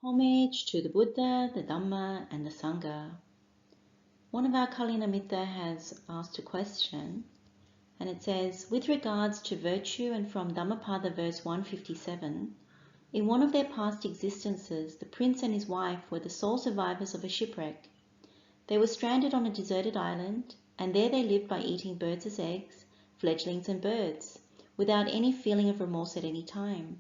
Homage to the Buddha, the Dhamma, and the Sangha. One of our Kalinamitta has asked a question, and it says, with regards to virtue and from Dhammapada verse 157, in one of their past existences, the prince and his wife were the sole survivors of a shipwreck. They were stranded on a deserted island, and there they lived by eating birds as eggs, fledglings and birds, without any feeling of remorse at any time.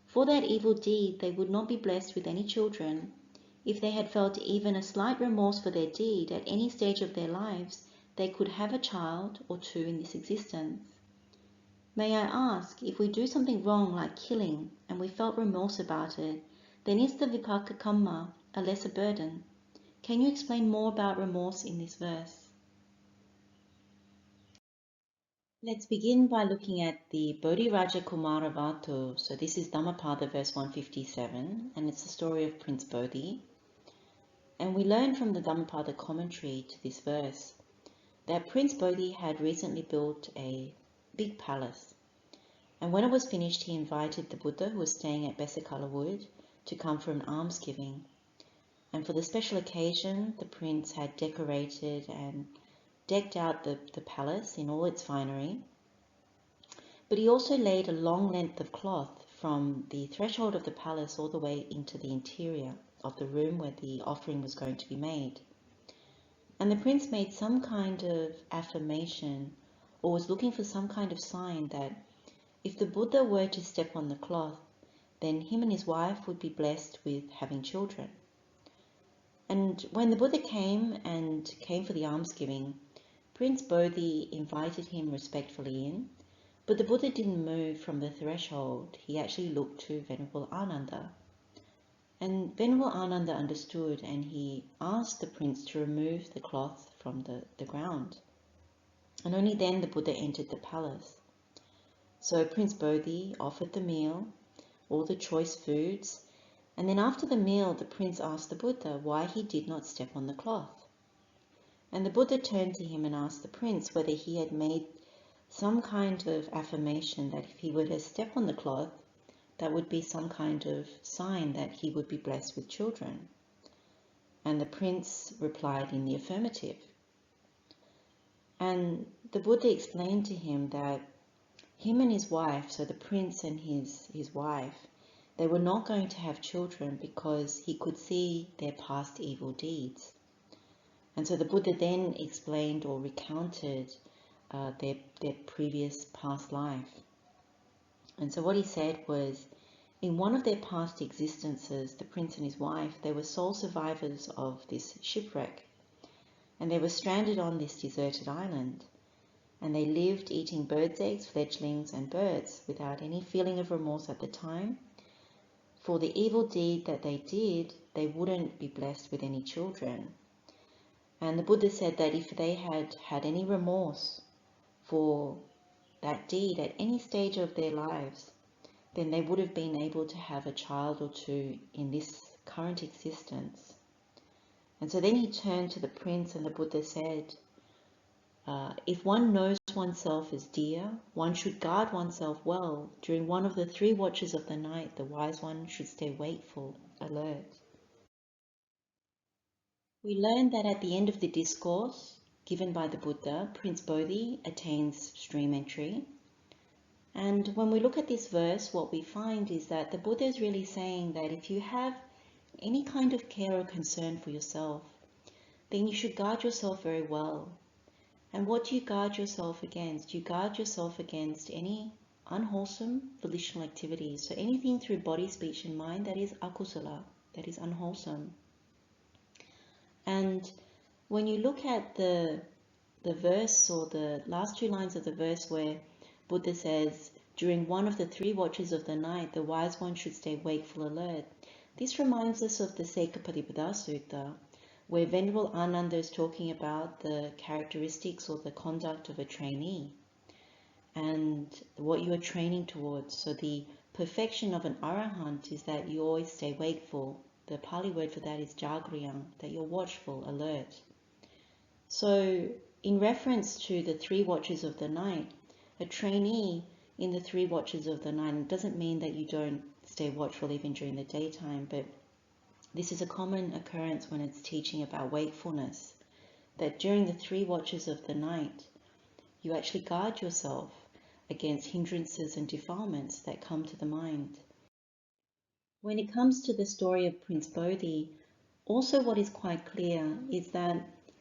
For that evil deed they would not be blessed with any children. If they had felt even a slight remorse for their deed at any stage of their lives, they could have a child or two in this existence. May I ask, if we do something wrong like killing and we felt remorse about it, then is the vipaka kamma a lesser burden? Can you explain more about remorse in this verse? Let's begin by looking at the Bodhi Raja Kumara Vatu. So this is Dhammapada verse 157, and it's the story of Prince Bodhi. And we learn from the Dhammapada commentary to this verse that Prince Bodhi had recently built a big palace. And when it was finished, he invited the Buddha, who was staying at Besekala Wood, to come for an alms-giving. And for the special occasion, the prince had decorated and decked out the palace in all its finery, but he also laid a long length of cloth from the threshold of the palace all the way into the interior of the room where the offering was going to be made. And the prince made some kind of affirmation, or was looking for some kind of sign that if the Buddha were to step on the cloth, then him and his wife would be blessed with having children. And when the Buddha came for the almsgiving, Prince Bodhi invited him respectfully in, but the Buddha didn't move from the threshold. He actually looked to Venerable Ananda. And Venerable Ananda understood, and he asked the prince to remove the cloth from the ground. And only then the Buddha entered the palace. So Prince Bodhi offered the meal, all the choice foods, and then after the meal, the prince asked the Buddha why he did not step on the cloth. And the Buddha turned to him and asked the prince whether he had made some kind of affirmation that if he were to step on the cloth, that would be some kind of sign that he would be blessed with children. And the prince replied in the affirmative. And the Buddha explained to him that him and his wife, so the prince and his wife, they were not going to have children because he could see their past evil deeds. And so the Buddha then explained or recounted their previous past life. And so what he said was, in one of their past existences, the prince and his wife, they were sole survivors of this shipwreck. And they were stranded on this deserted island. And they lived eating birds' eggs, fledglings, and birds without any feeling of remorse at the time. For the evil deed that they did, they wouldn't be blessed with any children. And the Buddha said that if they had had any remorse for that deed at any stage of their lives, then they would have been able to have a child or two in this current existence. And so then he turned to the prince, and the Buddha said, if one knows oneself as dear, one should guard oneself well. During one of the 3 watches of the night, the wise one should stay wakeful, alert. We learn that at the end of the discourse given by the Buddha, Prince Bodhi attains stream entry. And when we look at this verse, what we find is that the Buddha is really saying that if you have any kind of care or concern for yourself, then you should guard yourself very well. And what do you guard yourself against? You guard yourself against any unwholesome volitional activities. So anything through body, speech, and mind that is akusala, that is unwholesome. And when you look at the verse, or the last 2 lines of the verse where Buddha says, during one of the 3 watches of the night, the wise one should stay wakeful, alert. This reminds us of the Sekapatipada Sutta, where Venerable Ananda is talking about the characteristics or the conduct of a trainee and what you are training towards. So the perfection of an arahant is that you always stay wakeful. The Pali word for that is jagriyam, that you're watchful, alert. So in reference to the 3 watches of the night, a trainee in the 3 watches of the night, it doesn't mean that you don't stay watchful even during the daytime, but This is a common occurrence when it's teaching about wakefulness, that during the 3 watches of the night, you actually guard yourself against hindrances and defilements that come to the mind. When it comes to the story of Prince Bodhi, also what is quite clear is that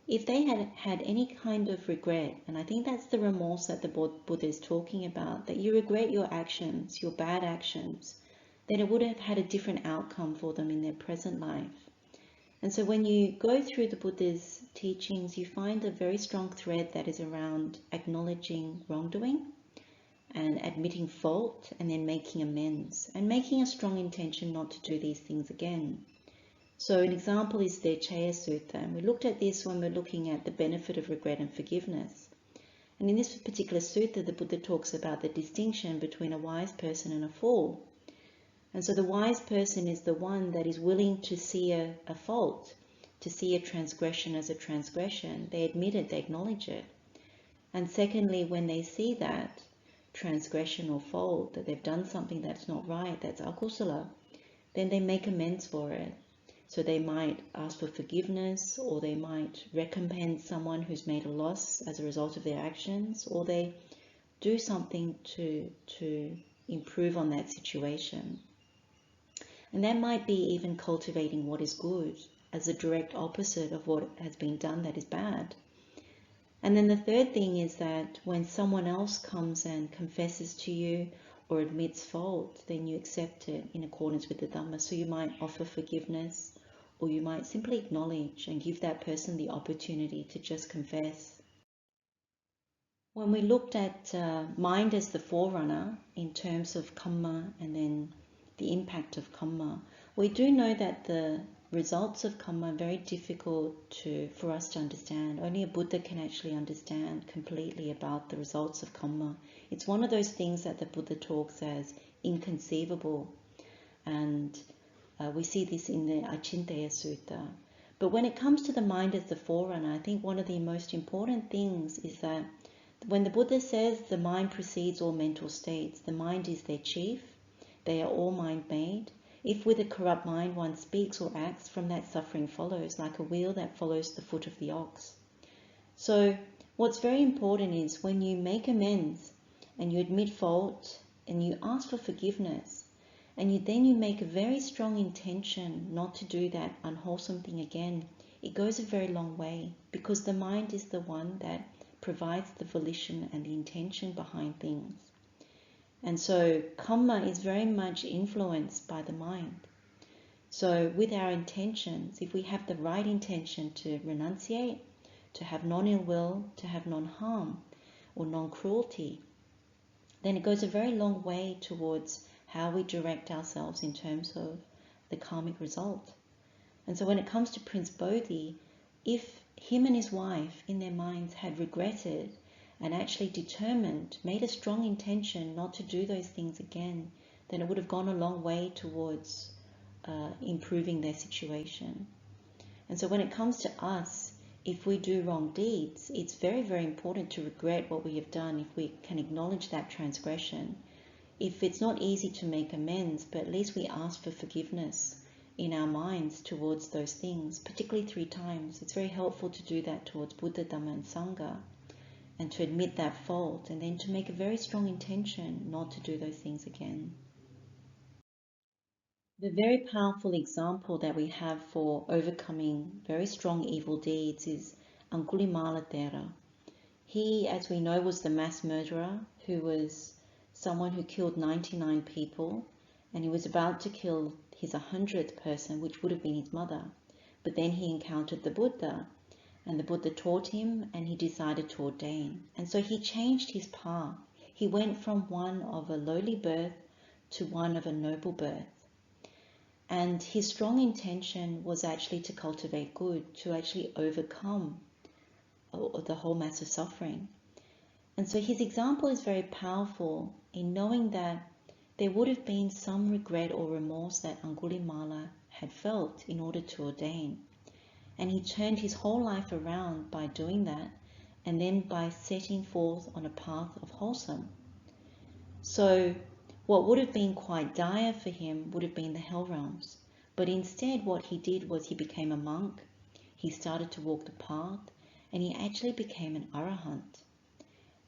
if they had had any kind of regret, and I think that's the remorse that the Buddha is talking about, that you regret your actions, your bad actions, then it would have had a different outcome for them in their present life. And so when you go through the Buddha's teachings, you find a very strong thread that is around acknowledging wrongdoing and admitting fault and then making amends and making a strong intention not to do these things again. So an example is the Chaya Sutta, and we looked at this when we're looking at the benefit of regret and forgiveness. And in this particular sutta, the Buddha talks about the distinction between a wise person and a fool. And so the wise person is the one that is willing to see a fault, to see a transgression as a transgression. They admit it, they acknowledge it. And secondly, when they see that transgression or fault, that they've done something that's not right, that's akusala, then they make amends for it. So they might ask for forgiveness, or they might recompense someone who's made a loss as a result of their actions, or they do something to improve on that situation. And that might be even cultivating what is good as a direct opposite of what has been done that is bad. And then the third thing is that when someone else comes and confesses to you or admits fault, then you accept it in accordance with the Dhamma. So you might offer forgiveness, or you might simply acknowledge and give that person the opportunity to just confess. When we looked at mind as the forerunner in terms of kamma and then the impact of kamma, we do know that the results of kamma are very difficult for us to understand. Only a Buddha can actually understand completely about the results of kamma. It's one of those things that the Buddha talks as inconceivable, and we see this in the Achintaya Sutta. But when it comes to the mind as the forerunner, I think one of the most important things is that when the Buddha says the mind precedes all mental states, the mind is their chief. They are all mind-made. If with a corrupt mind one speaks or acts, from that suffering follows, like a wheel that follows the foot of the ox. So what's very important is when you make amends and you admit fault and you ask for forgiveness, and then you make a very strong intention not to do that unwholesome thing again, it goes a very long way, because the mind is the one that provides the volition and the intention behind things. And so kamma is very much influenced by the mind. So with our intentions, if we have the right intention to renunciate, to have non-ill will, to have non-harm or non-cruelty, then it goes a very long way towards how we direct ourselves in terms of the karmic result. And so when it comes to Prince Bodhi, if him and his wife in their minds had regretted and actually determined, made a strong intention not to do those things again, then it would have gone a long way towards improving their situation. And so when it comes to us, if we do wrong deeds, it's very, very important to regret what we have done if we can acknowledge that transgression. If it's not easy to make amends, but at least we ask for forgiveness in our minds towards those things, particularly 3 times. It's very helpful to do that towards Buddha, Dhamma and Sangha, and to admit that fault, and then to make a very strong intention not to do those things again. The very powerful example that we have for overcoming very strong evil deeds is Angulimala Thera. He, as we know, was the mass murderer who was someone who killed 99 people, and he was about to kill his 100th person, which would have been his mother. But then he encountered the Buddha, and the Buddha taught him, and he decided to ordain. And so he changed his path. He went from one of a lowly birth to one of a noble birth. And his strong intention was actually to cultivate good, to actually overcome the whole mass of suffering. And so his example is very powerful in knowing that there would have been some regret or remorse that Angulimala had felt in order to ordain. And he turned his whole life around by doing that, and then by setting forth on a path of wholesome. So what would have been quite dire for him would have been the hell realms. But instead what he did was he became a monk, he started to walk the path, and he actually became an arahant.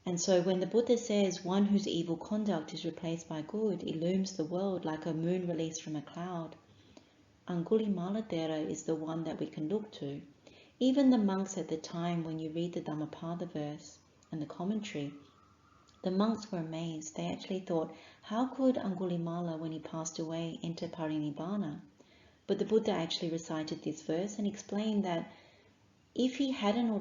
And so when the Buddha says one whose evil conduct is replaced by good illumes the world like a moon released from a cloud, Angulimala Thera is the one that we can look to. Even the monks at the time, when you read the Dhammapada verse and the commentary, the monks were amazed. They actually thought, how could Angulimala, when he passed away, enter parinibbana? But the Buddha actually recited this verse and explained that if he hadn't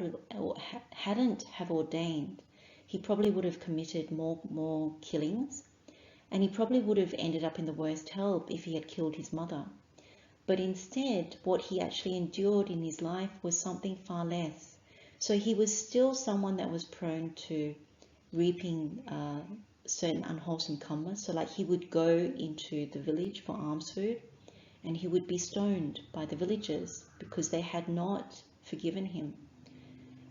have ordained, he probably would have committed more killings, and he probably would have ended up in the worst hell if he had killed his mother. But instead, what he actually endured in his life was something far less. So he was still someone that was prone to reaping certain unwholesome kamma. So like he would go into the village for alms food, and he would be stoned by the villagers because they had not forgiven him.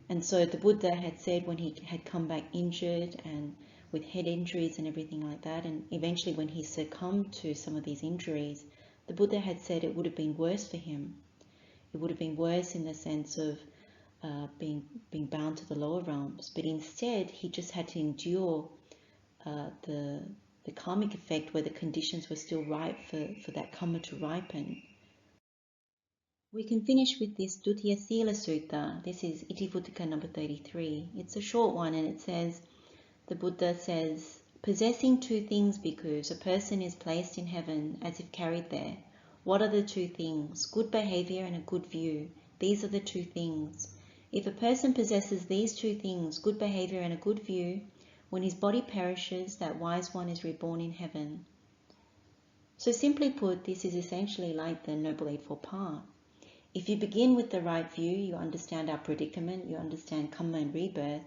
And so the Buddha had said when he had come back injured and with head injuries and everything like that, and eventually when he succumbed to some of these injuries, the Buddha had said it would have been worse for him. It would have been worse in the sense of being bound to the lower realms. But instead, he just had to endure the karmic effect where the conditions were still ripe for that kamma to ripen. We can finish with this Dutiya Sila Sutta. This is Itivutika number 33. It's a short one, and it says, the Buddha says, possessing two things, bhikkhus, a person is placed in heaven as if carried there. What are the two things? Good behavior and a good view. These are the two things. If a person possesses these two things, good behavior and a good view, when his body perishes, that wise one is reborn in heaven. So simply put, this is essentially like the Noble Eightfold Path. If you begin with the right view, you understand our predicament, you understand kamma and rebirth,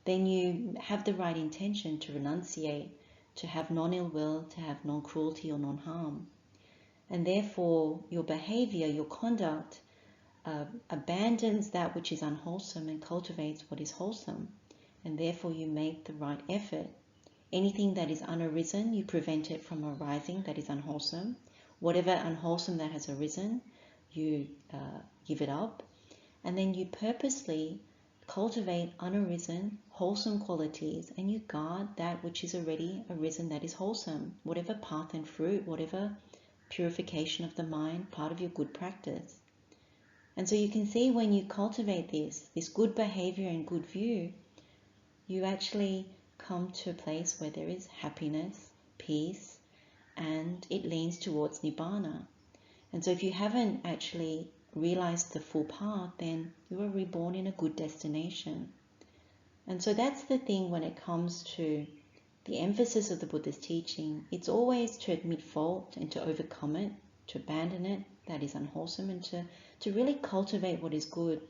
then you have the right intention to renunciate, to have non-ill will, to have non-cruelty or non-harm. And therefore, your behavior, your conduct, abandons that which is unwholesome and cultivates what is wholesome. And therefore, you make the right effort. Anything that is unarisen, you prevent it from arising that is unwholesome. Whatever unwholesome that has arisen, you give it up, and then you purposely cultivate unarisen, wholesome qualities, and you guard that which is already arisen that is wholesome, whatever path and fruit, whatever purification of the mind, part of your good practice. And so you can see when you cultivate this good behavior and good view, you actually come to a place where there is happiness, peace, and it leans towards nibbana. And so if you haven't actually realized the full path, then you are reborn in a good destination. And so that's the thing when it comes to the emphasis of the Buddha's teaching. It's always to admit fault and to overcome it, to abandon it, that is unwholesome, and to really cultivate what is good.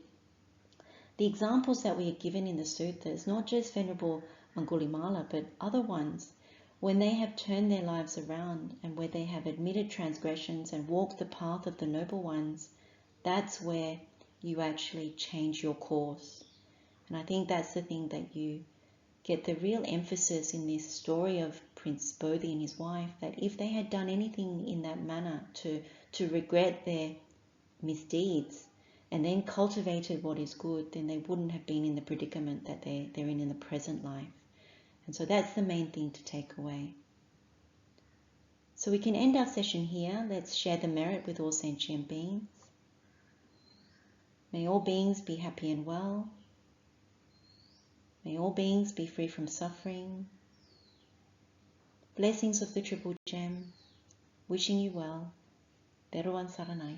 The examples that we are given in the suttas, not just Venerable Angulimala, but other ones, when they have turned their lives around and where they have admitted transgressions and walked the path of the noble ones, that's where you actually change your course. And I think that's the thing that you get the real emphasis in this story of Prince Bodhi and his wife, that if they had done anything in that manner to regret their misdeeds and then cultivated what is good, then they wouldn't have been in the predicament that they're in the present life. And so that's the main thing to take away. So we can end our session here. Let's share the merit with all sentient beings. May all beings be happy and well. May all beings be free from suffering. Blessings of the Triple Gem. Wishing you well. Teruvan Saranai.